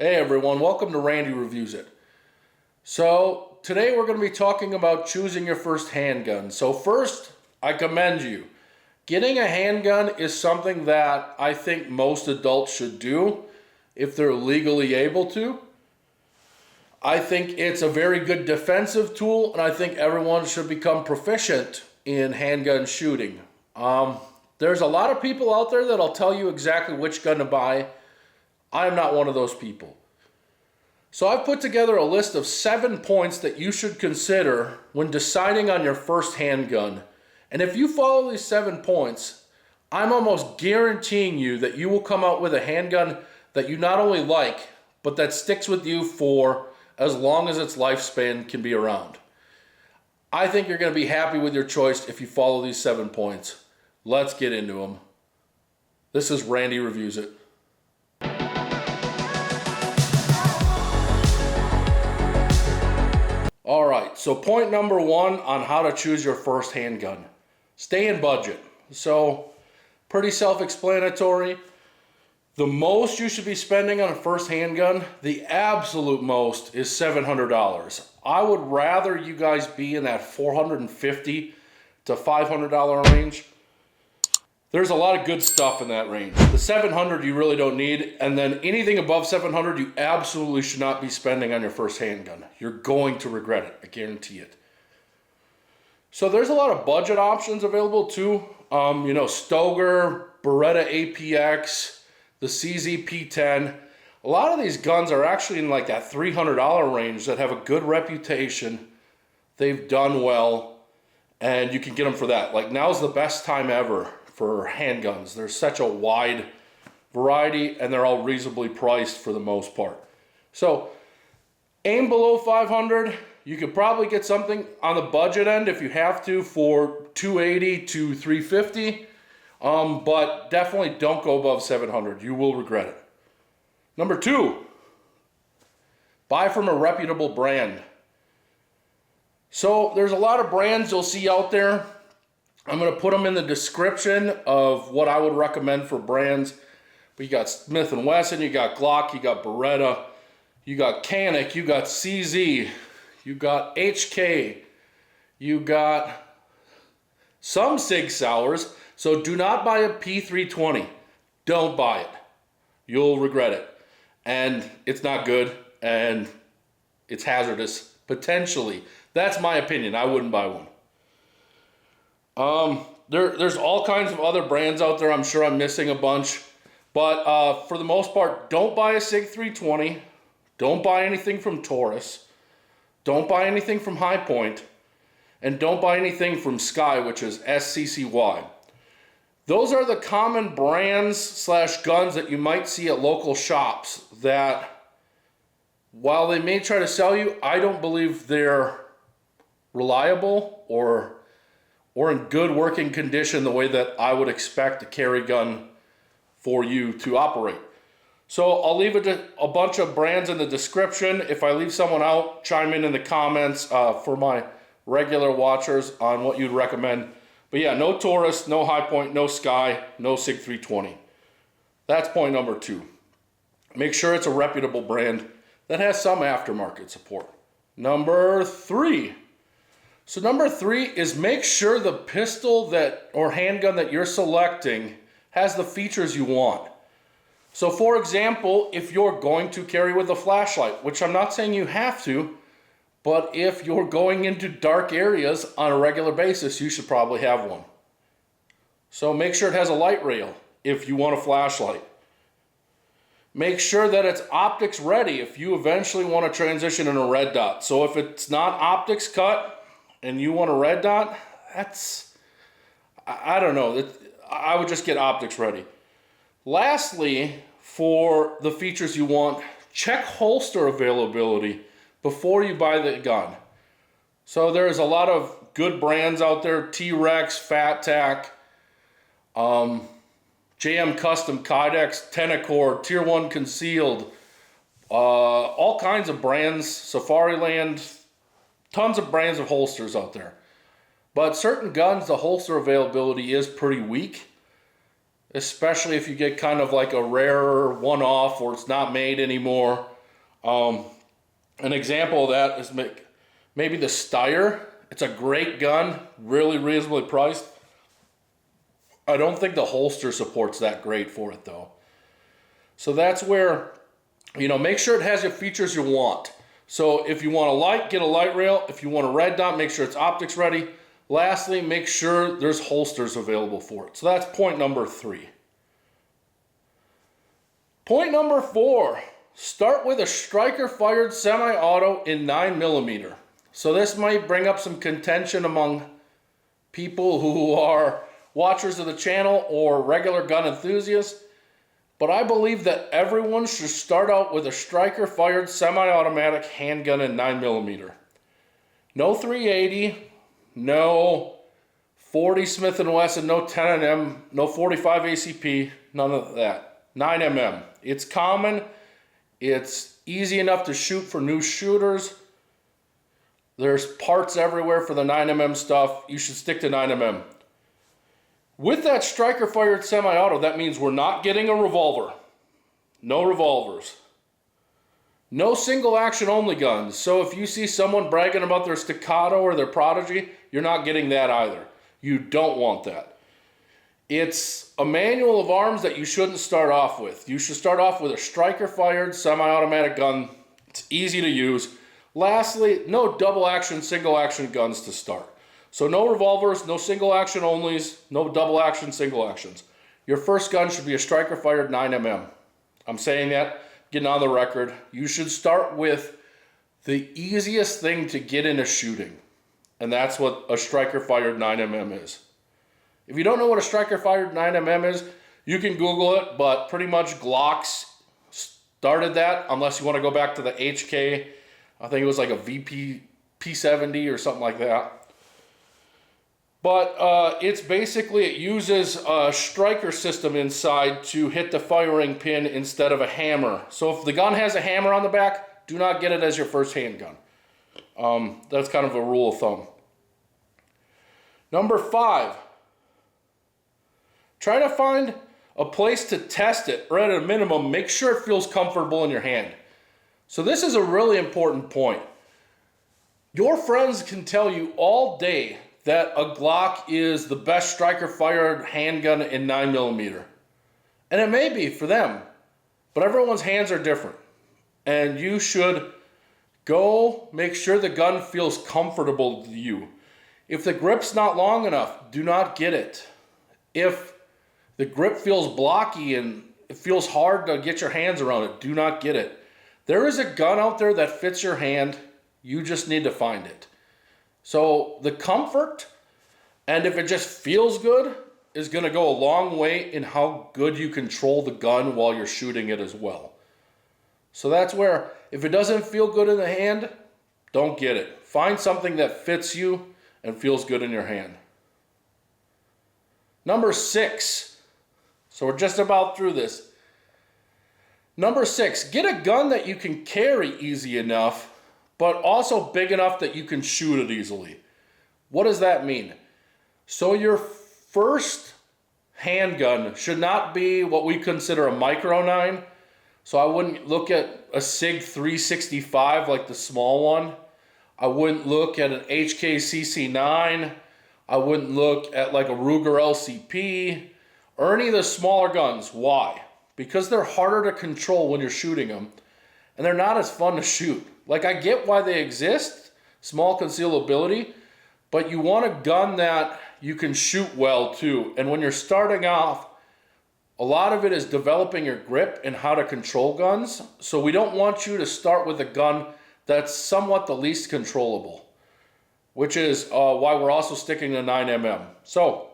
Hey everyone, welcome to Randy Reviews It. So today we're going to be talking about choosing your first handgun. So first, I commend you. Getting a handgun is something that I think most adults should do if they're legally able to. I think it's a very good defensive tool, and I think everyone should become proficient in handgun shooting. There's a lot of people out there that'll tell you exactly which gun to buy. I'm not one of those people. So I've put together a list of 7 points that you should consider when deciding on your first handgun. And if you follow these 7 points, I'm almost guaranteeing you that you will come out with a handgun that you not only like, but that sticks with you for as long as its lifespan can be around. I think you're going to be happy with your choice if you follow these 7 points. Let's get into them. This is Randy Reviews It. All right, so point number 1 on how to choose your first handgun. Stay in budget. So pretty self-explanatory. The most you should be spending on a first handgun, the absolute most, is $700. I would rather you guys be in that $450 to $500 range. There's a lot of good stuff in that range. The $700 you really don't need, and then anything above $700 you absolutely should not be spending on your first handgun. You're going to regret it, I guarantee it. So there's a lot of budget options available too. Stoeger, Beretta APX, the CZ-P10. A lot of these guns are actually in like that $300 range that have a good reputation. They've done well, and you can get them for that. Like now's the best time ever for handguns. There's such a wide variety, and they're all reasonably priced for the most part. So aim below 500. You could probably get something on the budget end if you have to for 280 to 350. But definitely don't go above 700. You will regret it. Number 2, buy from a reputable brand. So there's a lot of brands you'll see out there. I'm going to put them in the description of what I would recommend for brands. But you got Smith & Wesson, you got Glock, you got Beretta, you got Canik, you got CZ, you got HK, you got some Sig Sauers. So do not buy a P320. Don't buy it. You'll regret it. And it's not good, and it's hazardous, potentially. That's my opinion. I wouldn't buy one. There's all kinds of other brands out there. I'm sure I'm missing a bunch. But for the most part, don't buy a Sig 320. Don't buy anything from Taurus. Don't buy anything from High Point. And don't buy anything from Sky, which is SCCY. Those are the common brands / guns that you might see at local shops that, while they may try to sell you, I don't believe they're reliable or in good working condition the way that I would expect a carry gun for you to operate. So I'll leave a bunch of brands in the description. If I leave someone out, chime in the comments for my regular watchers on what you'd recommend. But yeah, no Taurus, no High Point, no Sky, no Sig 320. That's point number 2. Make sure it's a reputable brand that has some aftermarket support. Number 3. So number 3 is make sure the pistol or handgun that you're selecting has the features you want. So for example, if you're going to carry with a flashlight, which I'm not saying you have to, but if you're going into dark areas on a regular basis, you should probably have one. So make sure it has a light rail if you want a flashlight. Make sure that it's optics ready if you eventually want to transition in a red dot. So if it's not optics cut and you want a red dot, I don't know. I would just get optics ready. Lastly, for the features you want, check holster availability before you buy the gun. So there's a lot of good brands out there, T-Rex, Fat Tac, JM Custom Kydex, Tenacore, Tier 1 Concealed, all kinds of brands, Safariland, tons of brands of holsters out there. But certain guns, the holster availability is pretty weak. especially if you get kind of like a rare one-off or it's not made anymore. An example of that is maybe the Steyr. It's a great gun, really reasonably priced. I don't think the holster supports that great for it though. So that's where, make sure it has the features you want. So if you want a light, get a light rail. If you want a red dot, make sure it's optics ready. Lastly, make sure there's holsters available for it. So that's point number 3. Point number 4, start with a striker-fired semi-auto in 9mm. So this might bring up some contention among people who are watchers of the channel or regular gun enthusiasts, but I believe that everyone should start out with a striker-fired semi-automatic handgun in 9mm. No 380, no 40 Smith & Wesson, no 10mm, no 45 ACP, none of that. 9mm. It's common. It's easy enough to shoot for new shooters. There's parts everywhere for the 9mm stuff. You should stick to 9mm. With that striker-fired semi-auto, that means we're not getting a revolver. No revolvers. No single-action only guns. So if you see someone bragging about their Staccato or their Prodigy, you're not getting that either. You don't want that. It's a manual of arms that you shouldn't start off with. You should start off with a striker-fired semi-automatic gun. It's easy to use. Lastly, no double-action, single-action guns to start. So no revolvers, no single-action onlys, no double-action, single-actions. Your first gun should be a striker-fired 9mm. I'm saying that, getting on the record. You should start with the easiest thing to get into shooting. And that's what a striker-fired 9mm is. If you don't know what a striker-fired 9mm is, you can Google it, but pretty much Glocks started that, unless you want to go back to the HK. I think it was like a VP P70 or something like that. But it's basically, it uses a striker system inside to hit the firing pin instead of a hammer. So if the gun has a hammer on the back, do not get it as your first handgun. That's kind of a rule of thumb. Number 5, try to find a place to test it, or at a minimum, make sure it feels comfortable in your hand. So this is a really important point. Your friends can tell you all day that a Glock is the best striker-fired handgun in 9mm. And it may be for them, but everyone's hands are different. And you should go make sure the gun feels comfortable to you. If the grip's not long enough, do not get it. If the grip feels blocky and it feels hard to get your hands around it, do not get it. There is a gun out there that fits your hand. You just need to find it. So the comfort, and if it just feels good, is going to go a long way in how good you control the gun while you're shooting it as well. So that's where, if it doesn't feel good in the hand, don't get it. Find something that fits you and feels good in your hand. Number 6. So we're just about through this. Number 6, get a gun that you can carry easy enough, but also big enough that you can shoot it easily. What does that mean? So your first handgun should not be what we consider a micro 9. So I wouldn't look at a Sig 365 like the small one. I wouldn't look at an HK CC9. I wouldn't look at like a Ruger LCP or any of the smaller guns. Why? Because they're harder to control when you're shooting them, and they're not as fun to shoot. Like, I get why they exist, small concealability, but you want a gun that you can shoot well too. And when you're starting off, a lot of it is developing your grip and how to control guns. So we don't want you to start with a gun that's somewhat the least controllable, which is why we're also sticking to 9mm. So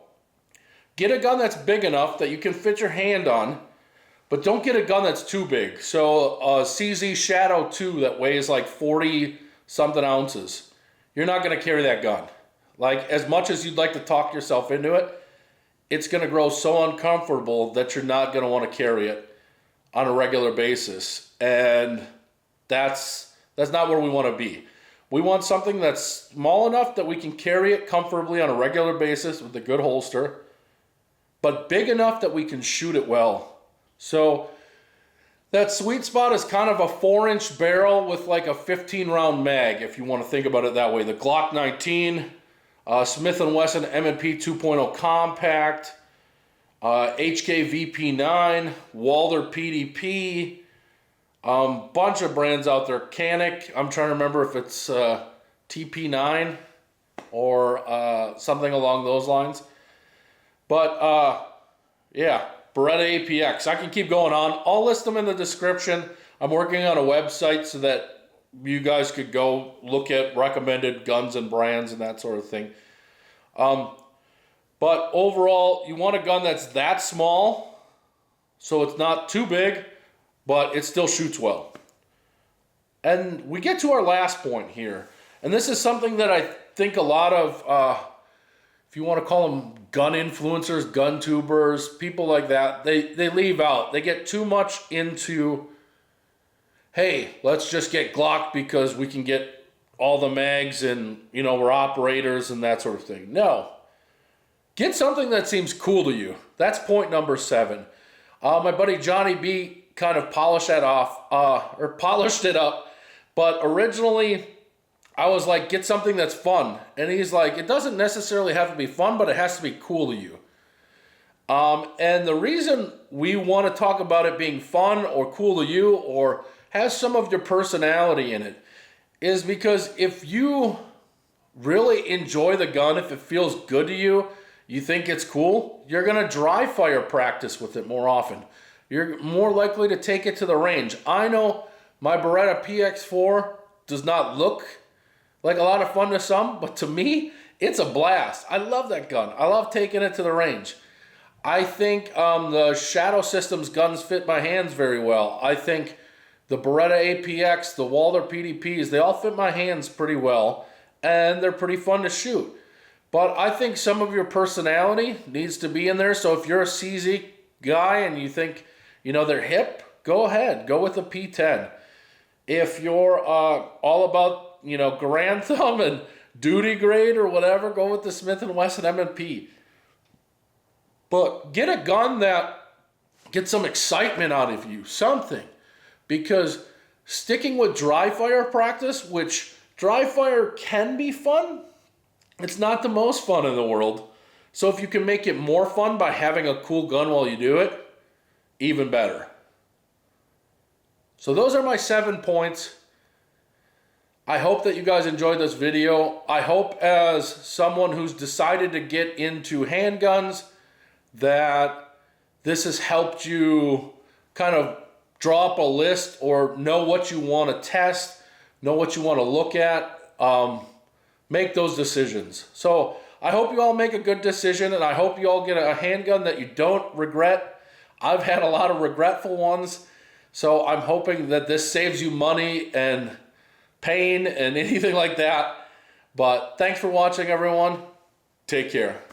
get a gun that's big enough that you can fit your hand on, but don't get a gun that's too big. So a CZ Shadow 2 that weighs like 40 something ounces, you're not going to carry that gun. Like, as much as you'd like to talk yourself into it, it's going to grow so uncomfortable that you're not going to want to carry it on a regular basis. And that's not where we want to be. We want something that's small enough that we can carry it comfortably on a regular basis with a good holster, but big enough that we can shoot it well. So That sweet spot is kind of a 4-inch barrel with like a 15-round mag, if you want to think about it that way. The Glock 19, Smith & Wesson M&P 2.0 Compact, HK VP9, Walther PDP, bunch of brands out there. Canik, I'm trying to remember if it's TP9 or something along those lines. But yeah, Beretta APX. I can keep going on. I'll list them in the description. I'm working on a website so that you guys could go look at recommended guns and brands and that sort of thing. But overall, you want a gun that's that small, so it's not too big, but it still shoots well. And we get to our last point here. And this is something that I think a lot of, if you want to call them gun influencers, gun tubers, people like that, they leave out. They get too much into, hey, let's just get Glock because we can get all the mags and, you know, we're operators and that sort of thing. No. Get something that seems cool to you. That's point number 7. My buddy Johnny B kind of polished that off, or polished it up. But originally, I was like, get something that's fun. And he's like, it doesn't necessarily have to be fun, but it has to be cool to you. And the reason we want to talk about it being fun or cool to you or has some of your personality in it is because if you really enjoy the gun, if it feels good to you, you think it's cool, you're going to dry fire practice with it more often. You're more likely to take it to the range. I know my Beretta PX4 does not look like a lot of fun to some, but to me, it's a blast. I love that gun. I love taking it to the range. I think the Shadow Systems guns fit my hands very well. I think the Beretta APX, the Walther PDPs, they all fit my hands pretty well, and they're pretty fun to shoot. But I think some of your personality needs to be in there. So if you're a CZ guy and you think, you know, they're hip, go ahead. Go with the P10. If you're all about, you know, Grand Thumb and duty grade or whatever, go with the Smith & Wesson M&P. But get a gun that gets some excitement out of you, something. Because sticking with dry fire practice, which dry fire can be fun, it's not the most fun in the world. So if you can make it more fun by having a cool gun while you do it, even better. So those are my 7 points. I hope that you guys enjoyed this video. I hope as someone who's decided to get into handguns that this has helped you kind of draw up a list or know what you want to test, know what you want to look at. Make those decisions. So I hope you all make a good decision, and I hope you all get a handgun that you don't regret. I've had a lot of regretful ones, so I'm hoping that this saves you money and pain and anything like that. But thanks for watching, everyone. Take care.